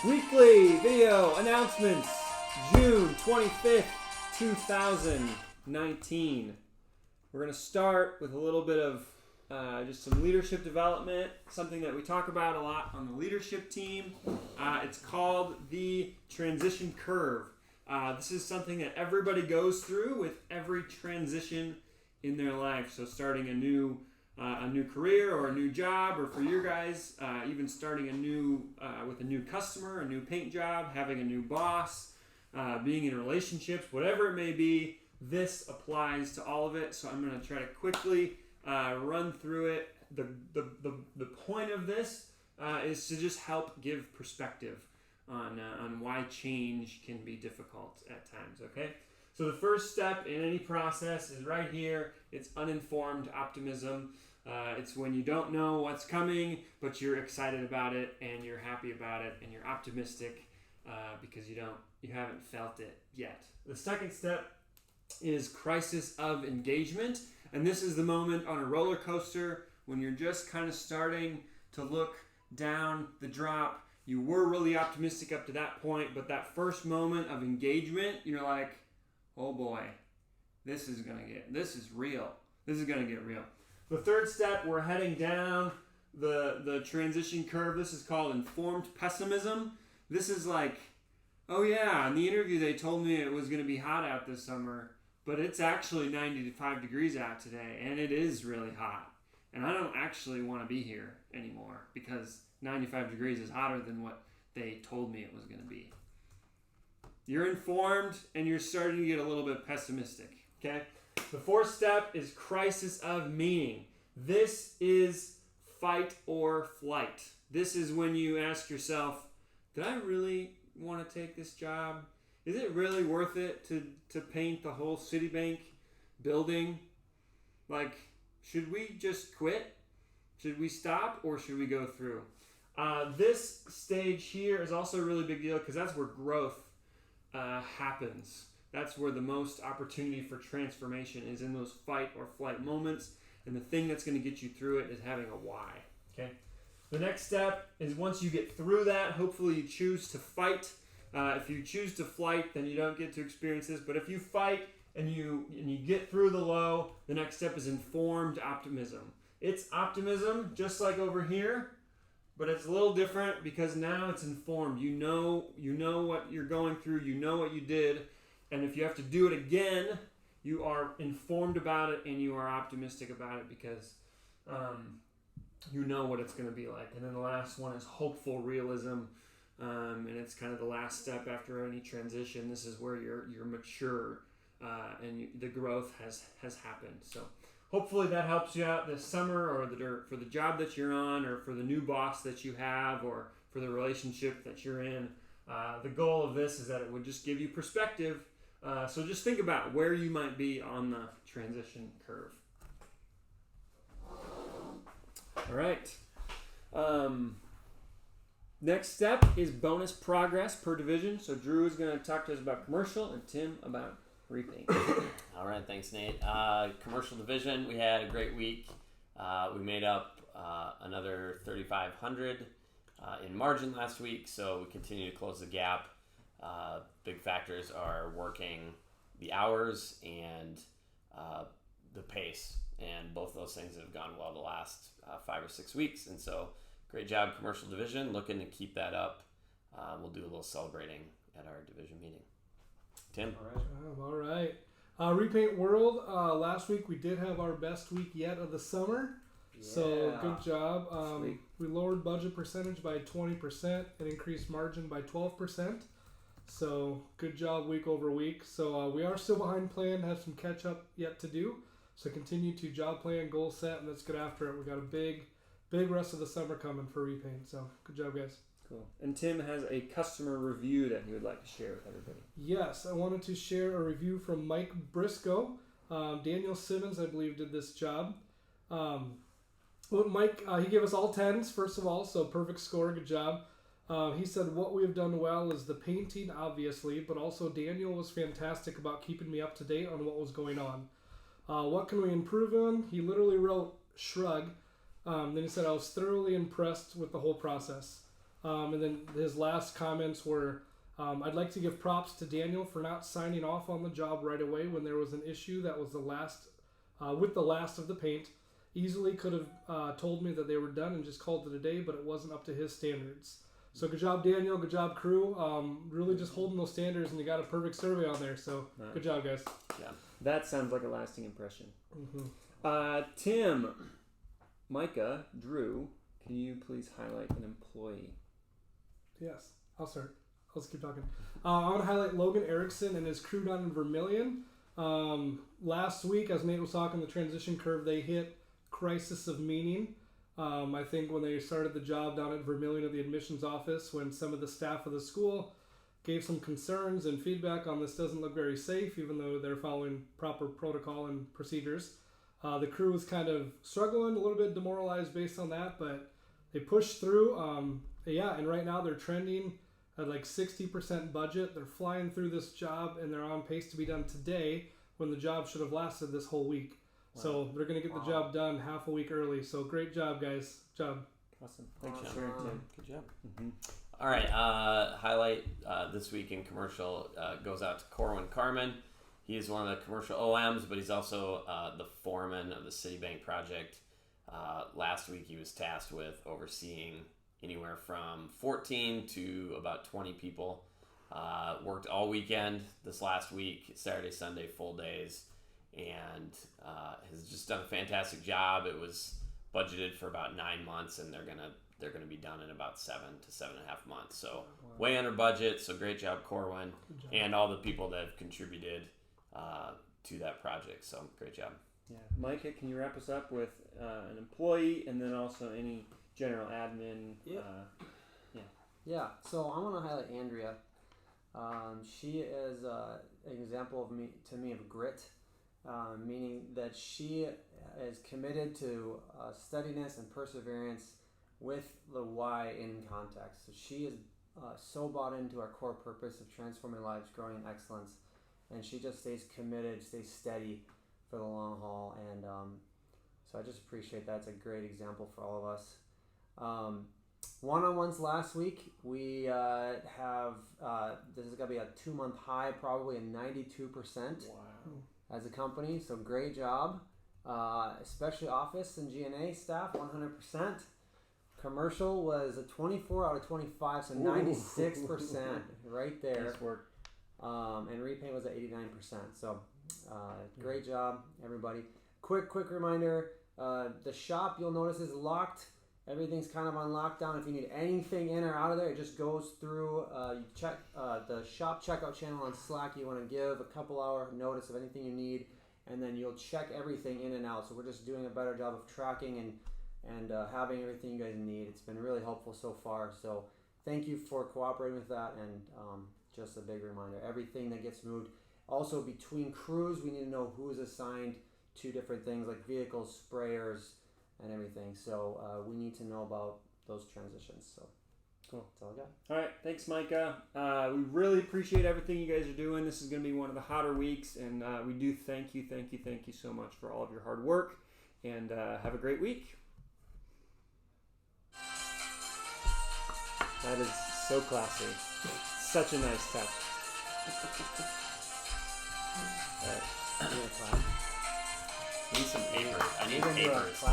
Weekly Video Announcements, June 25th, 2019. We're going to start with a little bit of just some leadership development, something that we talk about a lot on the leadership team. It's called the transition curve. This is something that everybody goes through with every transition in their life. So starting a new career or a new job, or for your guys, even starting with a new customer, a new paint job, having a new boss, being in relationships, whatever it may be, this applies to all of it. So I'm going to try to quickly run through it. The point of this is to just help give perspective on why change can be difficult at times, okay? So the first step in any process is right here. It's uninformed optimism. It's when you don't know what's coming, but you're excited about it and you're happy about it and you're optimistic because you haven't felt it yet. The second step is crisis of engagement, and this is the moment on a roller coaster when you're just kind of starting to look down the drop. You were really optimistic up to that point, but that first moment of engagement, you're like, oh boy, this is real. This is gonna get real. The third step, we're heading down the transition curve. This is called informed pessimism. This is like, oh yeah, in the interview they told me it was gonna be hot out this summer, but it's actually 95 degrees out today, and it is really hot. And I don't actually want to be here anymore because 95 degrees is hotter than what they told me it was gonna be. You're informed and you're starting to get a little bit pessimistic, okay? The fourth step is crisis of meaning. This is fight or flight. This is when you ask yourself, did I really want to take this job? Is it really worth it to paint the whole Citibank building? Like, should we just quit? Should we stop or should we go through? This stage here is also a really big deal because that's where growth happens. That's where the most opportunity for transformation is, in those fight or flight moments. And the thing that's going to get you through it is having a why. Okay. The next step is once you get through that, hopefully you choose to fight. If you choose to flight, then you don't get to experience this. But if you fight and you get through the low, the next step is informed optimism. It's optimism, just like over here, but it's a little different because now it's informed. You know what you're going through. You know what you did. And if you have to do it again, you are informed about it and you are optimistic about it because you know what it's going to be like. And then the last one is hopeful realism. And it's kind of the last step after any transition. This is where you're mature and the growth has happened. So hopefully that helps you out this summer, or for the job that you're on, or for the new boss that you have, or for the relationship that you're in. The goal of this is that it would just give you perspective. So just think about where you might be on the transition curve. All right. Next step is bonus progress per division. So Drew is going to talk to us about commercial and Tim about repaint. All right, thanks, Nate. Commercial division, we had a great week. We made up another $3,500 in margin last week, so we continue to close the gap. Big factors are working the hours and the pace, and both of those things have gone well the last 5 or 6 weeks, and so great job, commercial division. Looking to keep that up. We'll do a little celebrating at our division meeting. Tim? All right. Repaint World, last week we did have our best week yet of the summer. Yeah. So good job. We lowered budget percentage by 20% and increased margin by 12%. So good job week over week. So we are still behind plan, have some catch up yet to do. So continue to job plan, goal set, and let's get after it. We got a big rest of the summer coming for repaint. So good job, guys. Cool. And Tim has a customer review that he would like to share with everybody. Yes, I wanted to share a review from Mike Briscoe. Daniel Simmons, I believe, did this job. Mike, he gave us all 10s, first of all, so perfect score, good job. He said what we have done well is the painting, obviously, but also Daniel was fantastic about keeping me up to date on what was going on. What can we improve on? He literally wrote shrug. Then he said, I was thoroughly impressed with the whole process. And then his last comments were, I'd like to give props to Daniel for not signing off on the job right away when there was an issue that was the last of the paint. Easily could have told me that they were done and just called it a day, but it wasn't up to his standards. So good job, Daniel. Good job, crew. Really just holding those standards, and you got a perfect survey on there. So good job, guys. Yeah. That sounds like a lasting impression. Mm-hmm. Tim, Micah, Drew, can you please highlight an employee? Yes, I'll start. I'll just keep talking. I want to highlight Logan Erickson and his crew down in Vermilion. Last week, as Nate was talking, the transition curve, they hit crisis of meaning. I think when they started the job down at Vermilion at the admissions office, when some of the staff of the school gave some concerns and feedback on this doesn't look very safe, even though they're following proper protocol and procedures. The crew was kind of struggling, a little bit demoralized based on that, but they pushed through. And right now they're trending at like 60% budget. They're flying through this job, and they're on pace to be done today when the job should have lasted this whole week. Wow. So they're going to get the job done half a week early. So great job, guys. Job. Awesome. Thanks for sharing, Tim. Good job. Mm-hmm. All right. Highlight this week in commercial goes out to Corwin Carmen. He is one of the commercial OMs, but he's also the foreman of the Citibank project. Last week, he was tasked with overseeing anywhere from 14 to about 20 people. Worked all weekend this last week, Saturday, Sunday, full days, and has just done a fantastic job. It was budgeted for about 9 months, and they're gonna be done in about 7 to 7.5 months. So way under budget. So great job, Corwin, and all the people that have contributed to that project. So great job. Yeah, Micah, can you wrap us up with an employee and then also any general admin? Yeah. So I want to highlight Andrea. She is an example to me of grit, meaning that she is committed to steadiness and perseverance with the why in context. So she is so bought into our core purpose of transforming lives, growing in excellence, and she just stays committed, stays steady for the long haul, and so I just appreciate that. It's a great example for all of us. One-on-ones last week, we have, this is going to be a 2-month high, probably a 92% as a company, so great job. Especially office and G&A staff, 100%. Commercial was a 24 out of 25, so 96% right there. Nice work. And repaint was at 89%. So great job, everybody. Quick reminder, the shop you'll notice is locked. Everything's kind of on lockdown. If you need anything in or out of there, it just goes through. You check the shop checkout channel on Slack. You want to give a couple hour notice of anything you need, and then you'll check everything in and out. So we're just doing a better job of tracking and having everything you guys need. It's been really helpful so far. So thank you for cooperating with that, and just a big reminder, everything that gets moved. Also between crews, we need to know who is assigned to different things like vehicles, sprayers, and everything. So we need to know about those transitions. So cool. That's all I got. All right. Thanks, Micah. We really appreciate everything you guys are doing. This is going to be one of the hotter weeks, and we do thank you so much for all of your hard work, and have a great week. That is so classy. Such a nice touch. All right. I need some paper. I need papers.